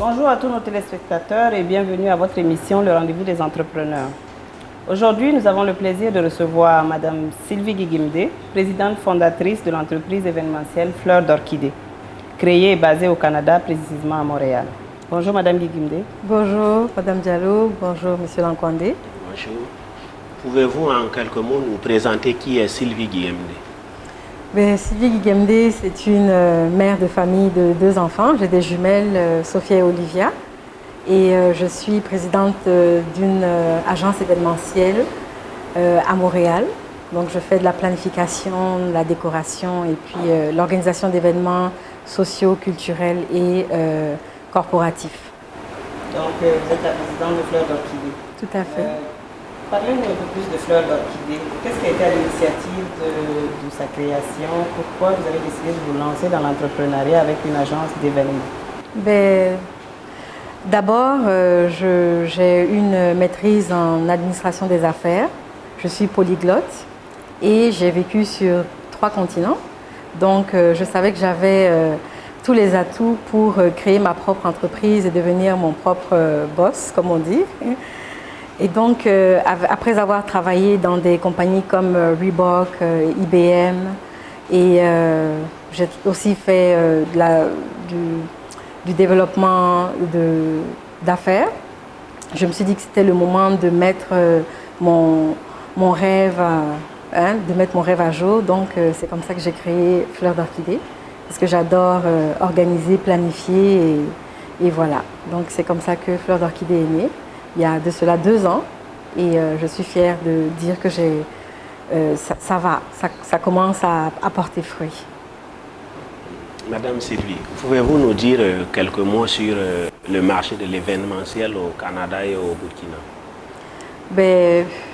Bonjour à tous nos téléspectateurs et bienvenue à votre émission Le Rendez-vous des entrepreneurs. Aujourd'hui, nous avons le plaisir de recevoir Madame Sylvie Guigimdé, présidente fondatrice de l'entreprise événementielle Fleurs d'Orchidée, créée et basée au Canada, précisément à Montréal. Bonjour Madame Guigimdé. Bonjour Madame Diallo, bonjour Monsieur Lankwandé. Bonjour. Pouvez-vous en quelques mots nous présenter qui est Sylvie Guigimdé? Sylvie Guigimdé, c'est une mère de famille de 2 enfants. J'ai des jumelles, Sophia et Olivia. Et je suis présidente d'une agence événementielle à Montréal. Donc je fais de la planification, de la décoration et puis l'organisation d'événements sociaux, culturels et corporatifs. Donc vous êtes la présidente de Fleurs d'Orchidée. Tout à fait. Parlez-nous un peu plus de Fleurs d'Orchidée. Qu'est-ce qui a été à l'initiative de sa création? Pourquoi vous avez décidé de vous lancer dans l'entrepreneuriat avec une agence d'événements? D'abord, j'ai une maîtrise en administration des affaires. Je suis polyglotte et j'ai vécu sur 3 continents. Donc, je savais que j'avais tous les atouts pour créer ma propre entreprise et devenir mon propre boss, comme on dit. Et donc, après avoir travaillé dans des compagnies comme Reebok, IBM, et j'ai aussi fait du développement d'affaires, je me suis dit que c'était le moment de mettre mon rêve à jour. Donc, c'est comme ça que j'ai créé Fleurs d'Orchidée, parce que j'adore organiser, planifier, et voilà. Donc, c'est comme ça que Fleurs d'Orchidée est née. Il y a de cela 2 ans et je suis fière de dire que ça commence à porter fruit. Madame Sylvie, pouvez-vous nous dire quelques mots sur le marché de l'événementiel au Canada et au Burkina?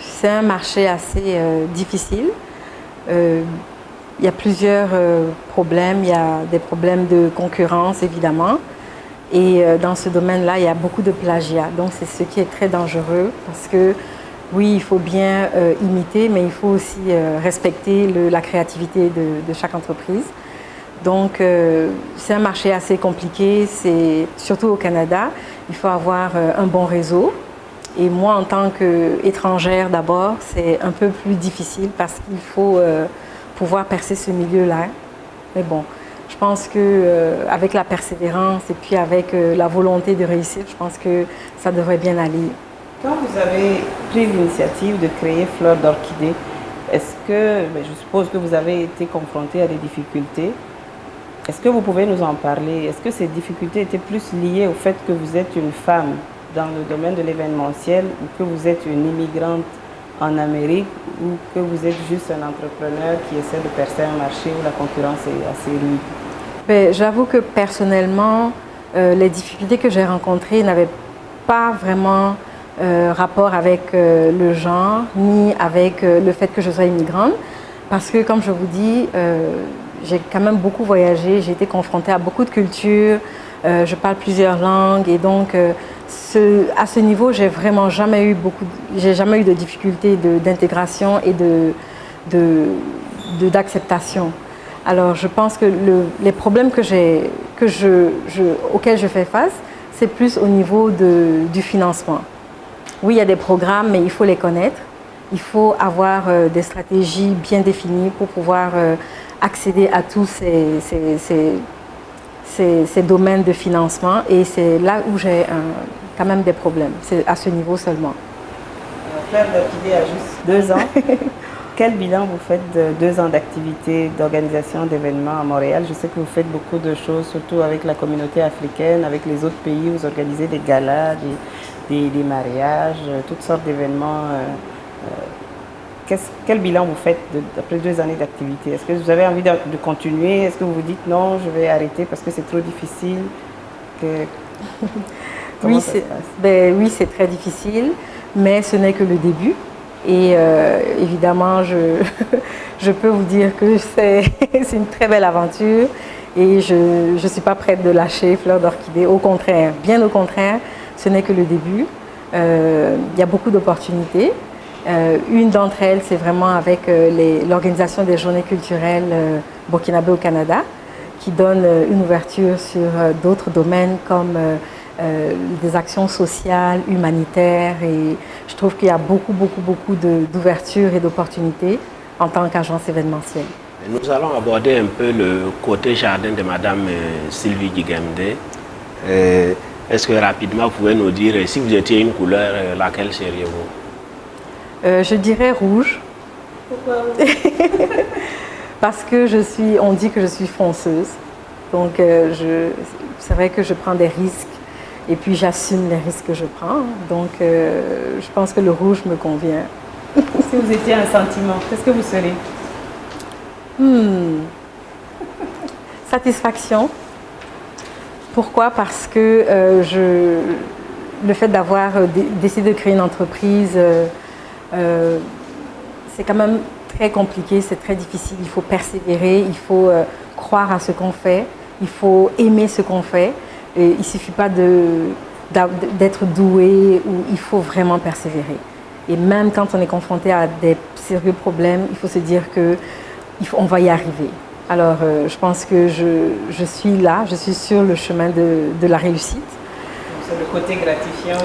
C'est un marché assez difficile. Il y a plusieurs problèmes. Il y a des problèmes de concurrence, évidemment. Et dans ce domaine-là, il y a beaucoup de plagiat. Donc, c'est ce qui est très dangereux parce que, oui, il faut bien imiter, mais il faut aussi respecter la créativité de chaque entreprise. Donc, c'est un marché assez compliqué, surtout au Canada. Il faut avoir un bon réseau. Et moi, en tant qu'étrangère d'abord, c'est un peu plus difficile parce qu'il faut pouvoir percer ce milieu-là. Mais bon. Je pense qu'avec la persévérance et puis avec la volonté de réussir, je pense que ça devrait bien aller. Quand vous avez pris l'initiative de créer Fleurs d'Orchidée, est-ce que, je suppose que vous avez été confronté à des difficultés. Est-ce que vous pouvez nous en parler? Est-ce que ces difficultés étaient plus liées au fait que vous êtes une femme dans le domaine de l'événementiel ou que vous êtes une immigrante en Amérique ou que vous êtes juste un entrepreneur qui essaie de percer un marché où la concurrence est assez rude? J'avoue que personnellement, les difficultés que j'ai rencontrées n'avaient pas vraiment rapport avec le genre ni avec le fait que je sois immigrante. Parce que, comme je vous dis, j'ai quand même beaucoup voyagé, j'ai été confrontée à beaucoup de cultures, je parle plusieurs langues et donc à ce niveau, j'ai vraiment jamais eu de difficultés d'intégration et d'acceptation. Alors, je pense que les problèmes auxquels je fais face, c'est plus au niveau du financement. Oui, il y a des programmes, mais il faut les connaître. Il faut avoir des stratégies bien définies pour pouvoir accéder à tous ces domaines de financement. Et c'est là où j'ai quand même des problèmes. C'est à ce niveau seulement. Fleurs d'Orchidée a juste 2 ans. Quel bilan vous faites de 2 ans d'activité, d'organisation d'événements à Montréal? Je sais que vous faites beaucoup de choses, surtout avec la communauté africaine, avec les autres pays. Vous organisez des galas, des mariages, toutes sortes d'événements. Quel bilan vous faites après 2 années d'activité? Est-ce que vous avez envie de continuer? Est-ce que vous vous dites non, je vais arrêter parce que c'est trop difficile? Oui, c'est très difficile, mais ce n'est que le début. Et évidemment, je peux vous dire que c'est une très belle aventure et je ne suis pas prête de lâcher Fleurs d'Orchidée. Au contraire, bien au contraire, ce n'est que le début. Il y a beaucoup d'opportunités. Une d'entre elles, c'est vraiment avec l'organisation des journées culturelles burkinabé au Canada, qui donne une ouverture sur d'autres domaines comme des actions sociales, humanitaires, et je trouve qu'il y a beaucoup d'ouverture et d'opportunités en tant qu'agence événementielle. Nous allons aborder un peu le côté jardin de Madame Sylvie Guigemdé. Est-ce que rapidement vous pouvez nous dire si vous étiez une couleur, laquelle seriez-vous? Je dirais rouge. Pourquoi? Parce que on dit que je suis fonceuse. Donc c'est vrai que je prends des risques et puis j'assume les risques que je prends. Donc je pense que le rouge me convient. Si vous étiez un sentiment, qu'est-ce que vous serez? Satisfaction. Pourquoi? Parce que le fait d'avoir décidé de créer une entreprise, c'est quand même très compliqué, c'est très difficile. Il faut persévérer, il faut croire à ce qu'on fait, il faut aimer ce qu'on fait. Et il ne suffit pas d'être doué, ou il faut vraiment persévérer. Et même quand on est confronté à des sérieux problèmes, il faut se dire qu'on va y arriver. Alors, je pense que je suis là, je suis sur le chemin de la réussite. C'est le côté gratifiant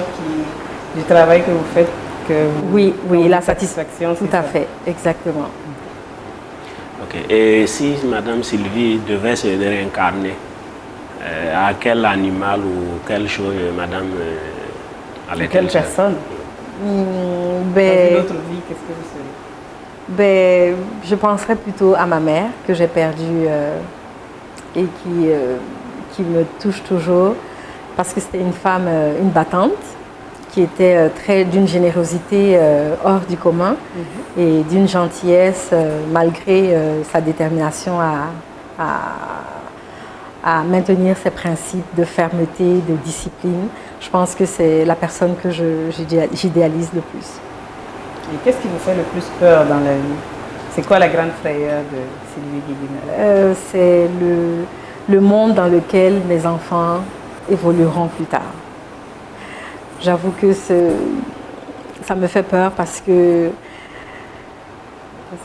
du travail que vous faites que oui, la satisfaction. Tout à fait, exactement. Ok. Et si Madame Sylvie devait se réincarner, à quel animal ou quelle chose Madame allait-elle quelle personne? Dans une autre vie, qu'est-ce que vous serez? Je penserais plutôt à ma mère que j'ai perdue et qui me touche toujours parce que c'était une femme, une battante qui était d'une générosité hors du commun et d'une gentillesse malgré sa détermination à maintenir ses principes de fermeté, de discipline. Je pense que c'est la personne que j'idéalise le plus. Et qu'est-ce qui vous fait le plus peur dans la vie? C'est quoi la grande frayeur de Sylvie Guigemdé? C'est le monde dans lequel mes enfants évolueront plus tard. J'avoue que ça me fait peur parce que...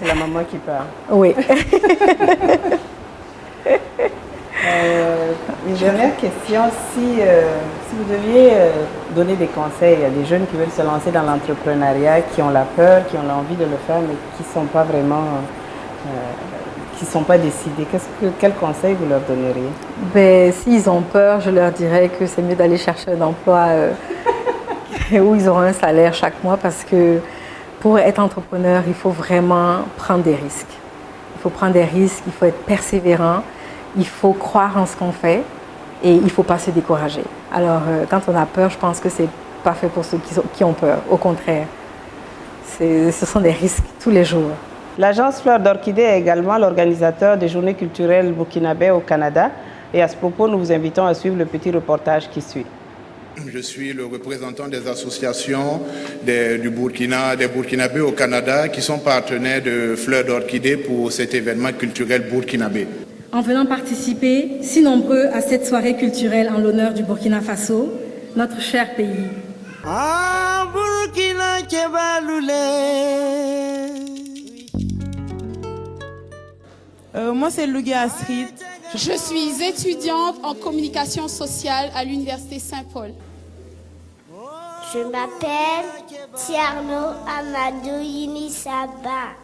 C'est la maman qui parle. Oui. Une dernière question, si vous deviez donner des conseils à des jeunes qui veulent se lancer dans l'entrepreneuriat, qui ont la peur, qui ont l'envie de le faire, mais qui ne sont pas vraiment, qui sont pas décidés, quel conseil vous leur donneriez? S'ils ont peur, je leur dirais que c'est mieux d'aller chercher un emploi où ils auront un salaire chaque mois parce que pour être entrepreneur, il faut vraiment prendre des risques. Il faut prendre des risques, il faut être persévérant. Il faut croire en ce qu'on fait et il ne faut pas se décourager. Alors, quand on a peur, je pense que ce n'est pas fait pour ceux qui ont peur. Au contraire, ce sont des risques tous les jours. L'agence Fleurs d'Orchidée est également l'organisateur des journées culturelles burkinabé au Canada. Et à ce propos, nous vous invitons à suivre le petit reportage qui suit. Je suis le représentant des associations du Burkina, des Burkinabés au Canada qui sont partenaires de Fleurs d'Orchidée pour cet événement culturel burkinabé. En venant participer, si nombreux à cette soirée culturelle en l'honneur du Burkina Faso, notre cher pays. Moi, c'est Louga Astrid. Je suis étudiante en communication sociale à l'Université Saint-Paul. Je m'appelle Tierno Amadou Yinisaba.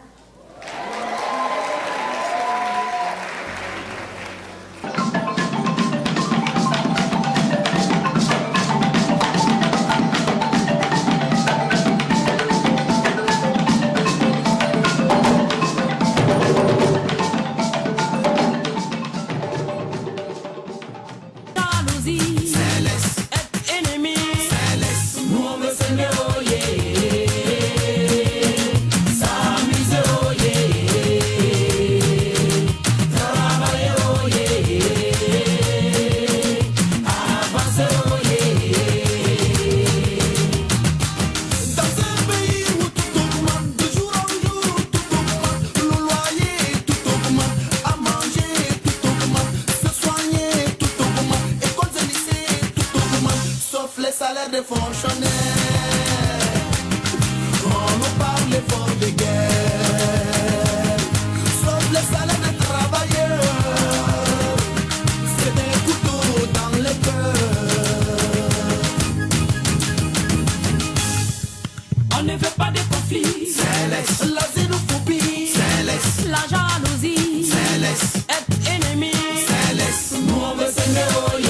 les salaires de fonctionnaires. On ne veut pas de conflit. Céleste. La xénophobie. Céleste. La jalousie. Céleste. Être ennemi. Céleste. Nous on veut s'aimer, oh yeah.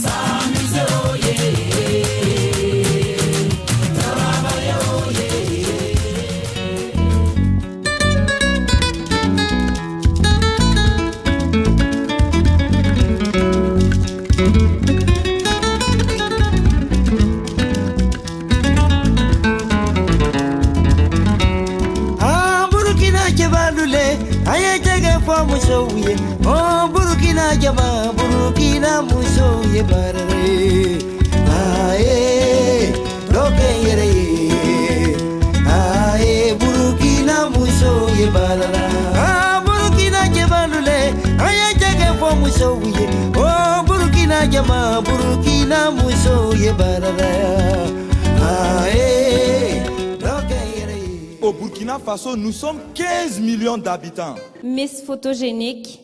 S'amuser, oh yeah. Travailler, oh Musoye, oh Burkina Jama, Burkina Musoye Barare, aye, loke yere, aye, Burkina Musoye Barara, ah Burkina Jama lule, aye jaga fo Musoye, oh Burkina Jama, Burkina Musoye Barara, aye. Au Burkina Faso, nous sommes 15 millions d'habitants. Miss photogénique,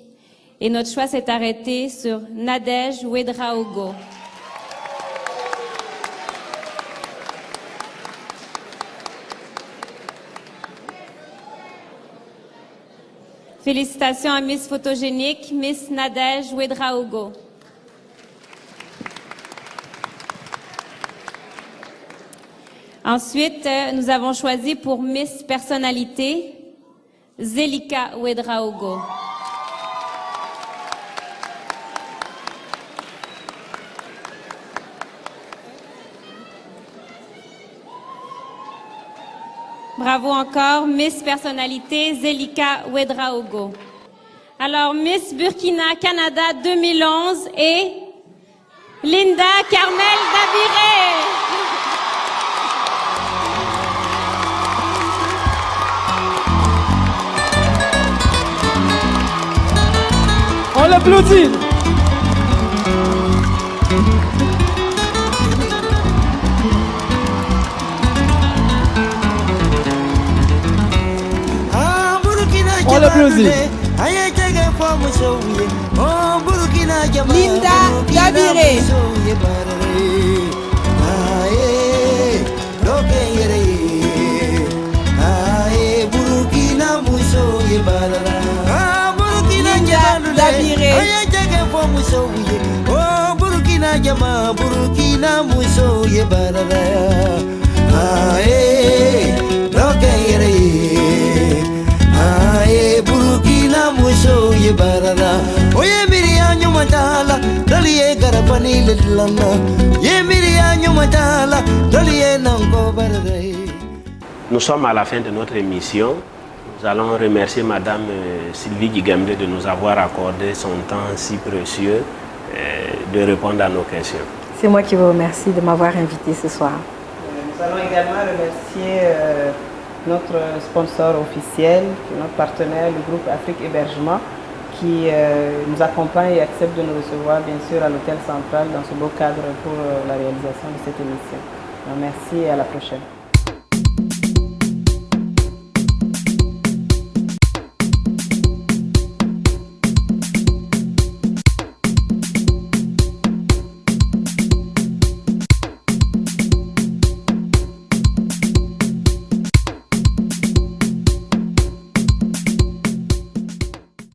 et notre choix s'est arrêté sur Nadège Ouedraogo. Félicitations à Miss photogénique, Miss Nadège Ouedraogo. Ensuite, nous avons choisi pour Miss Personnalité, Zelika Ouedraogo. Bravo encore, Miss Personnalité, Zelika Ouedraogo. Alors, Miss Burkina Canada 2011 et Linda Carmel Daviré. On l'applaudit. On l'applaudit. Linda Daviré. Oh Burkina Jama, Burkina Muso ye barara, aye, loke yere, aye, Burkina Muso ye barara. Oye mirianyo matala, daliye garapani lelana, ye mirianyo matala, daliye nango barara. Nous sommes à la fin de notre émission. Nous allons remercier Madame Sylvie Guigemdé de nous avoir accordé son temps si précieux de répondre à nos questions. C'est moi qui vous remercie de m'avoir invité ce soir. Nous allons également remercier notre sponsor officiel, notre partenaire, le groupe Afrique Hébergement, qui nous accompagne et accepte de nous recevoir, bien sûr, à l'Hôtel Central dans ce beau cadre pour la réalisation de cette émission. Donc, merci et à la prochaine.